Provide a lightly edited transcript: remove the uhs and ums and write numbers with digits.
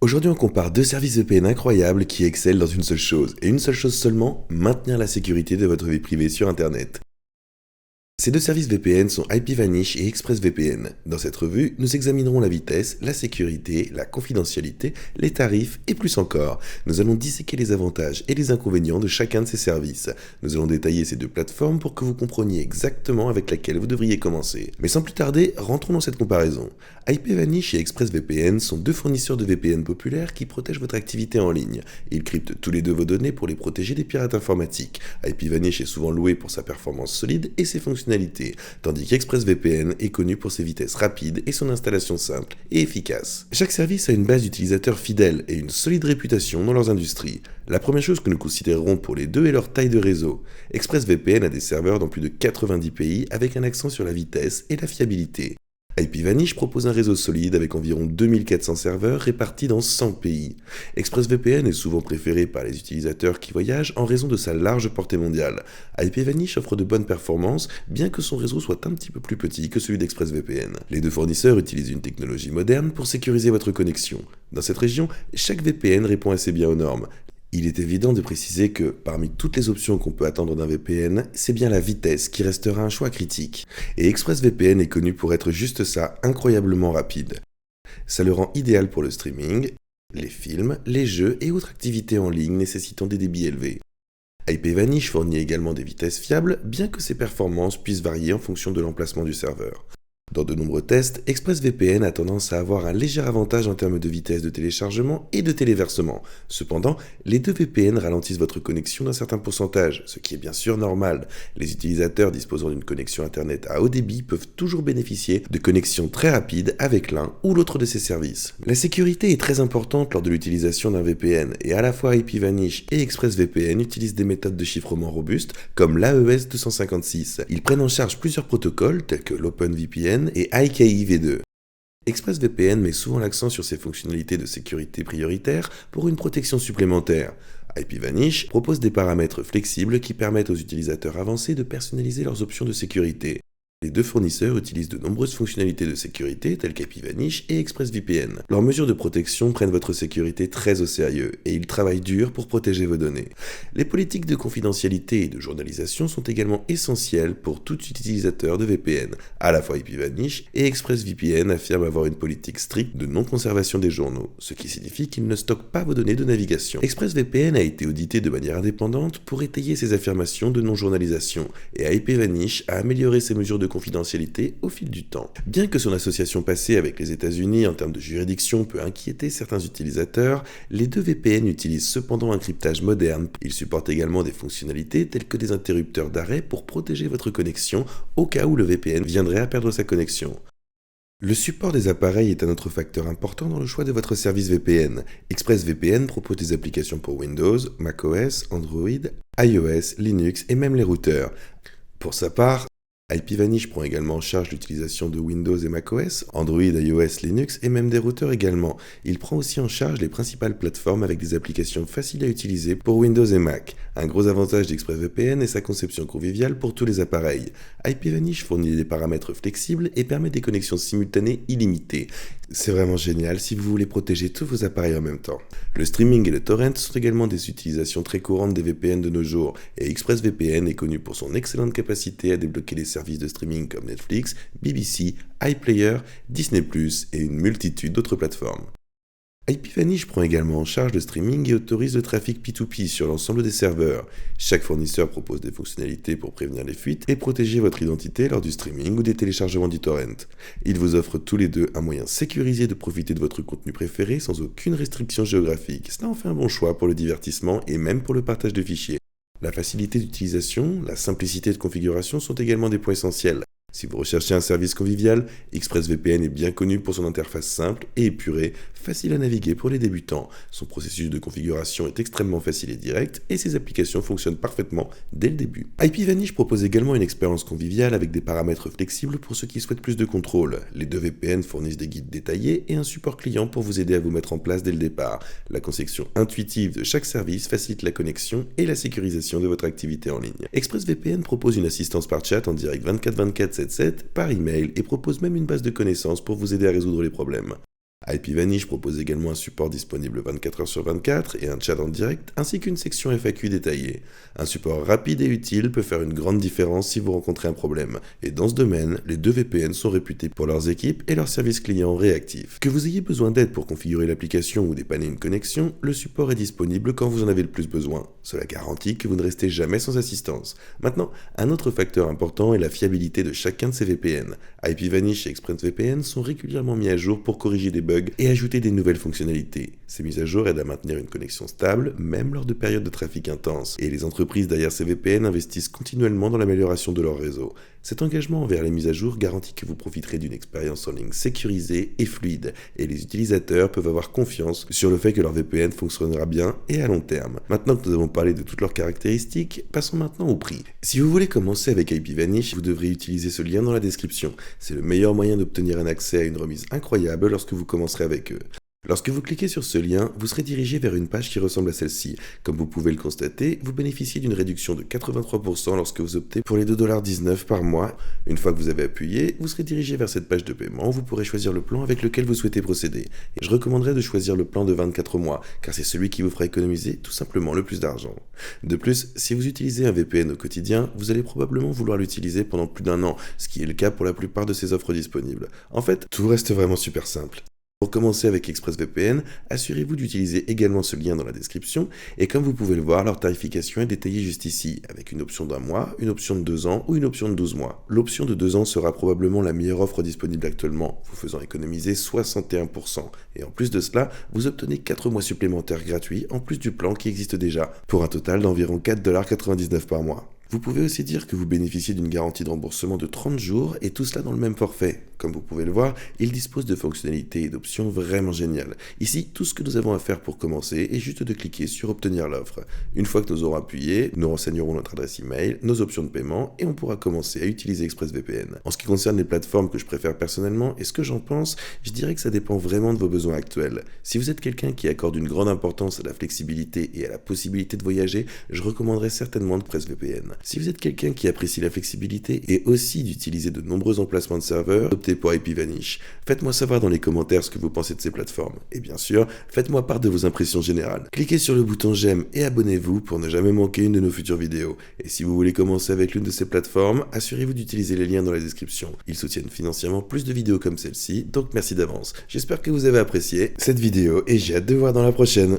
Aujourd'hui, on compare deux services VPN incroyables qui excellent dans une seule chose, et une seule chose seulement, maintenir la sécurité de votre vie privée sur Internet. Ces deux services VPN sont IPVanish et ExpressVPN. Dans cette revue, nous examinerons la vitesse, la sécurité, la confidentialité, les tarifs et plus encore. Nous allons disséquer les avantages et les inconvénients de chacun de ces services. Nous allons détailler ces deux plateformes pour que vous compreniez exactement avec laquelle vous devriez commencer. Mais sans plus tarder, rentrons dans cette comparaison. IPVanish et ExpressVPN sont deux fournisseurs de VPN populaires qui protègent votre activité en ligne. Ils cryptent tous les deux vos données pour les protéger des pirates informatiques. IPVanish est souvent loué pour sa performance solide et ses fonctionnalités, tandis qu'ExpressVPN est connu pour ses vitesses rapides et son installation simple et efficace. Chaque service a une base d'utilisateurs fidèles et une solide réputation dans leurs industries. La première chose que nous considérerons pour les deux est leur taille de réseau. ExpressVPN a des serveurs dans plus de 90 pays avec un accent sur la vitesse et la fiabilité. IPVanish propose un réseau solide avec environ 2400 serveurs répartis dans 100 pays. ExpressVPN est souvent préféré par les utilisateurs qui voyagent en raison de sa large portée mondiale. IPVanish offre de bonnes performances, bien que son réseau soit un petit peu plus petit que celui d'ExpressVPN. Les deux fournisseurs utilisent une technologie moderne pour sécuriser votre connexion. Dans cette région, chaque VPN répond assez bien aux normes. Il est évident de préciser que, parmi toutes les options qu'on peut attendre d'un VPN, c'est bien la vitesse qui restera un choix critique. Et ExpressVPN est connu pour être juste ça, incroyablement rapide. Ça le rend idéal pour le streaming, les films, les jeux et autres activités en ligne nécessitant des débits élevés. IPVanish fournit également des vitesses fiables, bien que ses performances puissent varier en fonction de l'emplacement du serveur. Dans de nombreux tests, ExpressVPN a tendance à avoir un léger avantage en termes de vitesse de téléchargement et de téléversement. Cependant, les deux VPN ralentissent votre connexion d'un certain pourcentage, ce qui est bien sûr normal. Les utilisateurs disposant d'une connexion Internet à haut débit peuvent toujours bénéficier de connexions très rapides avec l'un ou l'autre de ces services. La sécurité est très importante lors de l'utilisation d'un VPN, et à la fois IPVanish et ExpressVPN utilisent des méthodes de chiffrement robustes comme l'AES 256. Ils prennent en charge plusieurs protocoles tels que l'OpenVPN et IKEv2. ExpressVPN met souvent l'accent sur ses fonctionnalités de sécurité prioritaires pour une protection supplémentaire. IPVanish propose des paramètres flexibles qui permettent aux utilisateurs avancés de personnaliser leurs options de sécurité. Les deux fournisseurs utilisent de nombreuses fonctionnalités de sécurité telles qu'IPVanish et ExpressVPN. Leurs mesures de protection prennent votre sécurité très au sérieux et ils travaillent dur pour protéger vos données. Les politiques de confidentialité et de journalisation sont également essentielles pour tout utilisateur de VPN. À la fois IPVanish et ExpressVPN affirment avoir une politique stricte de non-conservation des journaux, ce qui signifie qu'ils ne stockent pas vos données de navigation. ExpressVPN a été audité de manière indépendante pour étayer ses affirmations de non-journalisation et IPVanish a amélioré ses mesures de confidentialité au fil du temps. Bien que son association passée avec les États-Unis en termes de juridiction peut inquiéter certains utilisateurs, les deux VPN utilisent cependant un cryptage moderne. Ils supportent également des fonctionnalités telles que des interrupteurs d'arrêt pour protéger votre connexion au cas où le VPN viendrait à perdre sa connexion. Le support des appareils est un autre facteur important dans le choix de votre service VPN. ExpressVPN propose des applications pour Windows, macOS, Android, iOS, Linux et même les routeurs. Pour sa part, IPVanish prend également en charge l'utilisation de Windows et macOS, Android, iOS, Linux et même des routeurs également. Il prend aussi en charge les principales plateformes avec des applications faciles à utiliser pour Windows et Mac. Un gros avantage d'ExpressVPN est sa conception conviviale pour tous les appareils. IPVanish fournit des paramètres flexibles et permet des connexions simultanées illimitées. C'est vraiment génial si vous voulez protéger tous vos appareils en même temps. Le streaming et le torrent sont également des utilisations très courantes des VPN de nos jours, et ExpressVPN est connu pour son excellente capacité à débloquer des services de streaming comme Netflix, BBC, iPlayer, Disney+, et une multitude d'autres plateformes. IPVanish prend également en charge le streaming et autorise le trafic P2P sur l'ensemble des serveurs. Chaque fournisseur propose des fonctionnalités pour prévenir les fuites et protéger votre identité lors du streaming ou des téléchargements du torrent. Ils vous offrent tous les deux un moyen sécurisé de profiter de votre contenu préféré sans aucune restriction géographique. Cela en fait un bon choix pour le divertissement et même pour le partage de fichiers. La facilité d'utilisation, la simplicité de configuration sont également des points essentiels. Si vous recherchez un service convivial, ExpressVPN est bien connu pour son interface simple et épurée, facile à naviguer pour les débutants. Son processus de configuration est extrêmement facile et direct et ses applications fonctionnent parfaitement dès le début. IPVanish propose également une expérience conviviale avec des paramètres flexibles pour ceux qui souhaitent plus de contrôle. Les deux VPN fournissent des guides détaillés et un support client pour vous aider à vous mettre en place dès le départ. La conception intuitive de chaque service facilite la connexion et la sécurisation de votre activité en ligne. ExpressVPN propose une assistance par chat en direct 24/24/7 par email et propose même une base de connaissances pour vous aider à résoudre les problèmes. IPVanish propose également un support disponible 24 heures sur 24 et un chat en direct, ainsi qu'une section FAQ détaillée. Un support rapide et utile peut faire une grande différence si vous rencontrez un problème, et dans ce domaine, les deux VPN sont réputés pour leurs équipes et leurs services clients réactifs. Que vous ayez besoin d'aide pour configurer l'application ou dépanner une connexion, le support est disponible quand vous en avez le plus besoin. Cela garantit que vous ne restez jamais sans assistance. Maintenant, un autre facteur important est la fiabilité de chacun de ces VPN. IPVanish et ExpressVPN sont régulièrement mis à jour pour corriger des bugs et ajouter des nouvelles fonctionnalités. Ces mises à jour aident à maintenir une connexion stable, même lors de périodes de trafic intense, et les entreprises derrière ces VPN investissent continuellement dans l'amélioration de leur réseau. Cet engagement envers les mises à jour garantit que vous profiterez d'une expérience en ligne sécurisée et fluide, et les utilisateurs peuvent avoir confiance sur le fait que leur VPN fonctionnera bien et à long terme. Maintenant que nous avons parlé de toutes leurs caractéristiques, passons maintenant au prix. Si vous voulez commencer avec IPVanish, vous devrez utiliser ce lien dans la description. C'est le meilleur moyen d'obtenir un accès à une remise incroyable lorsque vous commencerez avec eux. Lorsque vous cliquez sur ce lien, vous serez dirigé vers une page qui ressemble à celle-ci. Comme vous pouvez le constater, vous bénéficiez d'une réduction de 83% lorsque vous optez pour les 2,19$ par mois. Une fois que vous avez appuyé, vous serez dirigé vers cette page de paiement où vous pourrez choisir le plan avec lequel vous souhaitez procéder. Et je recommanderais de choisir le plan de 24 mois, car c'est celui qui vous fera économiser tout simplement le plus d'argent. De plus, si vous utilisez un VPN au quotidien, vous allez probablement vouloir l'utiliser pendant plus d'un an, ce qui est le cas pour la plupart de ces offres disponibles. En fait, tout reste vraiment super simple. Pour commencer avec ExpressVPN, assurez-vous d'utiliser également ce lien dans la description, et comme vous pouvez le voir, leur tarification est détaillée juste ici, avec une option d'1 mois, une option de 2 ans ou une option de 12 mois. L'option de 2 ans sera probablement la meilleure offre disponible actuellement, vous faisant économiser 61%, et en plus de cela, vous obtenez 4 mois supplémentaires gratuits en plus du plan qui existe déjà, pour un total d'environ 4,99$ par mois. Vous pouvez aussi dire que vous bénéficiez d'une garantie de remboursement de 30 jours et tout cela dans le même forfait. Comme vous pouvez le voir, il dispose de fonctionnalités et d'options vraiment géniales. Ici, tout ce que nous avons à faire pour commencer est juste de cliquer sur obtenir l'offre. Une fois que nous aurons appuyé, nous renseignerons notre adresse email, nos options de paiement et on pourra commencer à utiliser ExpressVPN. En ce qui concerne les plateformes que je préfère personnellement et ce que j'en pense, je dirais que ça dépend vraiment de vos besoins actuels. Si vous êtes quelqu'un qui accorde une grande importance à la flexibilité et à la possibilité de voyager, je recommanderais certainement ExpressVPN. Si vous êtes quelqu'un qui apprécie la flexibilité et aussi d'utiliser de nombreux emplacements de serveurs, optez pour IPVanish. Faites-moi savoir dans les commentaires ce que vous pensez de ces plateformes. Et bien sûr, faites-moi part de vos impressions générales. Cliquez sur le bouton j'aime et abonnez-vous pour ne jamais manquer une de nos futures vidéos. Et si vous voulez commencer avec l'une de ces plateformes, assurez-vous d'utiliser les liens dans la description. Ils soutiennent financièrement plus de vidéos comme celle-ci, donc merci d'avance. J'espère que vous avez apprécié cette vidéo et j'ai hâte de vous voir dans la prochaine.